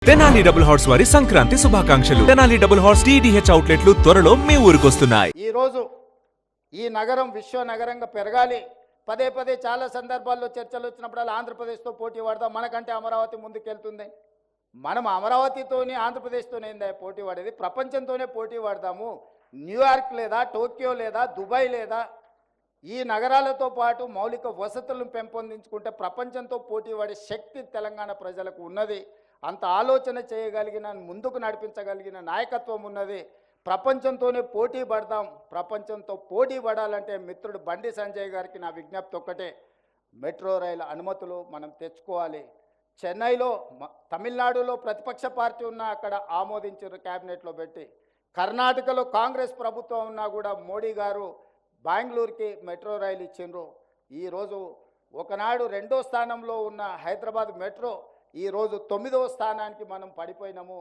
Tenali double horse వారి సంక్రాంతి శుభాకాంక్షలు. Tenali double horse TDH అవుట్లెట్లు త్వరలో మీ ఊరికొస్తున్నాయి. ఈ రోజు ఈ నగరం విశ్వ నగరంగా పెరగాలి. పదే పదే చాలా సందర్భాల్లో చర్చలు వచ్చినప్పుడు ఆంధ్రప్రదేశ్తో పోటీ పడదాం, మనకంటే అమరావతి ముందుకెళ్తుంది. మనం అమరావతితోని ఆంధ్రప్రదేశ్తోనే ఏందా పోటీ పడేది? ప్రపంచంతోనే పోటీ పడదాము. న్యూయార్క్ లేదా, టోక్యో లేదా, దుబాయ్ లేదా, ఈ నగరాలతో పాటు మౌలిక వసతులను పెంపొందించుకుంటే ప్రపంచంతో పోటీ పడే శక్తి తెలంగాణ ప్రజలకు ఉన్నది. అంత ఆలోచన చేయగలిగిన, ముందుకు నడిపించగలిగిన నాయకత్వం ఉన్నది. ప్రపంచంతోనే పోటీ పడదాం. ప్రపంచంతో పోటీ పడాలంటే మిత్రుడు బండి సంజయ్ గారికి నా విజ్ఞప్తి ఒక్కటే, మెట్రో రైలు అనుమతులు మనం తెచ్చుకోవాలి. చెన్నైలో, తమిళనాడులో ప్రతిపక్ష పార్టీ ఉన్నా అక్కడ ఆమోదించారు, క్యాబినెట్లో పెట్టి. కర్ణాటకలో కాంగ్రెస్ ప్రభుత్వం ఉన్నా కూడా మోడీ గారు బెంగళూరుకి మెట్రో రైలు ఇచ్చిండ్రు. ఈరోజు ఒకనాడు 2వ స్థానంలో ఉన్న హైదరాబాద్ మెట్రో ఈరోజు 9వ స్థానానికి మనం పడిపోయినాము.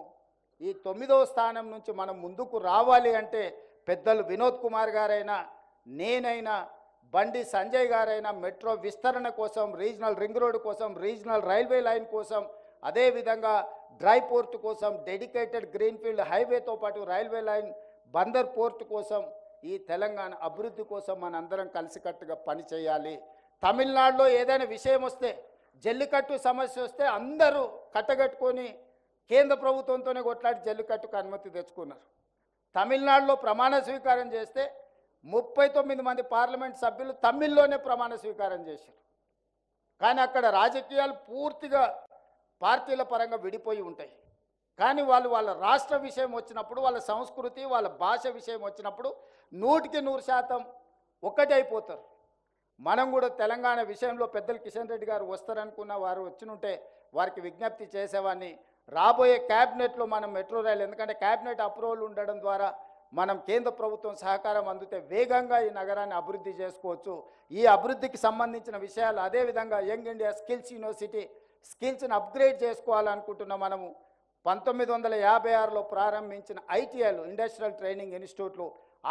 ఈ 9వ స్థానం నుంచి మనం ముందుకు రావాలి అంటే పెద్దలు వినోద్ కుమార్ గారైనా, నేనైనా, బండి సంజయ్ గారైనా మెట్రో విస్తరణ కోసం, రీజనల్ రింగ్ రోడ్డు కోసం, రీజనల్ రైల్వే లైన్ కోసం, అదేవిధంగా డ్రై పోర్ట్ కోసం, డెడికేటెడ్ గ్రీన్ఫీల్డ్ హైవేతో పాటు రైల్వే లైన్, బందర్ పోర్ట్ కోసం, ఈ తెలంగాణ అభివృద్ధి కోసం మనందరం కలిసికట్టుగా పనిచేయాలి. తమిళనాడులో ఏదైనా విషయం వస్తే, జల్లికట్టు సమస్య వస్తే అందరూ కట్టగట్టుకొని కేంద్ర ప్రభుత్వంతోనే కొట్లాడి జల్లికట్టుకు అనుమతి తెచ్చుకున్నారు. తమిళనాడులో ప్రమాణ స్వీకారం చేస్తే 39 మంది పార్లమెంట్ సభ్యులు తమిళ్లోనే ప్రమాణ స్వీకారం చేశారు. కానీ అక్కడ రాజకీయాలు పూర్తిగా పార్టీల పరంగా విడిపోయి ఉంటాయి. కానీ వాళ్ళ రాష్ట్ర విషయం వచ్చినప్పుడు, వాళ్ళ సంస్కృతి, వాళ్ళ భాష విషయం వచ్చినప్పుడు 100కి 100% ఒక్కటే అయిపోతారు. మనం కూడా తెలంగాణ విషయంలో పెద్దలు కిషన్ రెడ్డి గారు వస్తారనుకున్న వారు వచ్చినుంటే వారికి విజ్ఞప్తి చేసేవాడిని. రాబోయే క్యాబినెట్లో మనం మెట్రో రైలు, ఎందుకంటే క్యాబినెట్ అప్రూవల్ ఉండడం ద్వారా మనం కేంద్ర ప్రభుత్వం సహకారం అందితే వేగంగా ఈ నగరాన్ని అభివృద్ధి చేసుకోవచ్చు. ఈ అభివృద్ధికి సంబంధించిన విషయాలు, అదేవిధంగా యంగ్ ఇండియా స్కిల్స్ యూనివర్సిటీ, స్కిల్స్ని అప్గ్రేడ్ చేసుకోవాలనుకుంటున్నాం. మనము 1956లో ప్రారంభించిన ఐటీఐలు, ఇండస్ట్రియల్ ట్రైనింగ్ ఇన్స్టిట్యూట్లు,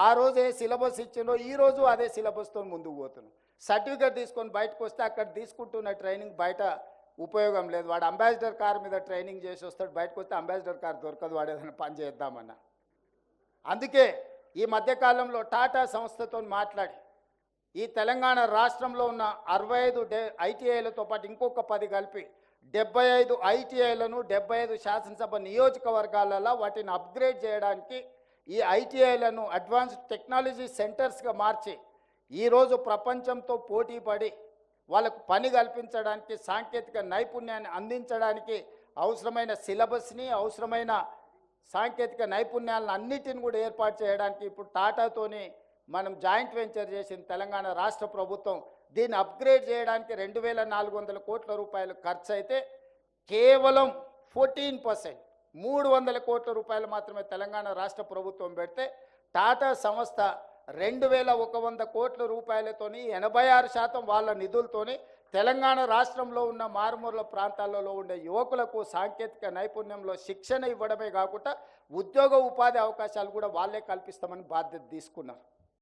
ఆ రోజే సిలబస్ ఇచ్చిందో ఈరోజు అదే సిలబస్తో ముందుకు పోతున్నాం. సర్టిఫికేట్ తీసుకొని బయటకు వస్తే అక్కడ తీసుకుంటున్న ట్రైనింగ్ బయట ఉపయోగం లేదు. వాడు అంబాసిడర్ కార్ మీద ట్రైనింగ్ చేసి వస్తాడు, బయటకు వస్తే అంబాసిడర్ కార్ దొరకదు, వాడు ఏదైనా పని చేద్దామన్నా. అందుకే ఈ మధ్యకాలంలో టాటా సంస్థతో మాట్లాడి ఈ తెలంగాణ రాష్ట్రంలో ఉన్న 65 ఐటీఐలతో పాటు ఇంకొక 10 కలిపి 75 ఐటీఐలను 75 శాసనసభ నియోజకవర్గాలలో వాటిని అప్గ్రేడ్ చేయడానికి, ఈ ఐటీఐలను అడ్వాన్స్డ్ టెక్నాలజీ సెంటర్స్గా మార్చి ఈరోజు ప్రపంచంతో పోటీ పడి వాళ్ళకు పని కల్పించడానికి, సాంకేతిక నైపుణ్యాన్ని అందించడానికి అవసరమైన సిలబస్ని, అవసరమైన సాంకేతిక నైపుణ్యాలను అన్నిటిని కూడా ఏర్పాటు చేయడానికి ఇప్పుడు టాటాతోని మనం జాయింట్ వెంచర్ చేసిన తెలంగాణ రాష్ట్ర ప్రభుత్వం. దీన్ని అప్గ్రేడ్ చేయడానికి 2400 కోట్ల రూపాయలు ఖర్చు అయితే కేవలం 14% 300 కోట్ల రూపాయలు మాత్రమే తెలంగాణ రాష్ట్ర ప్రభుత్వం పెడితే టాటా సంస్థ 2100 కోట్ల రూపాయలతోని 86% వాళ్ళ నిధులతోని తెలంగాణ రాష్ట్రంలో ఉన్న మారుమూల ప్రాంతాలలో ఉండే యువకులకు సాంకేతిక నైపుణ్యంలో శిక్షణ ఇవ్వడమే కాకుండా ఉద్యోగ ఉపాధి అవకాశాలు కూడా వాళ్ళే కల్పిస్తామని బాధ్యత తీసుకున్నారు.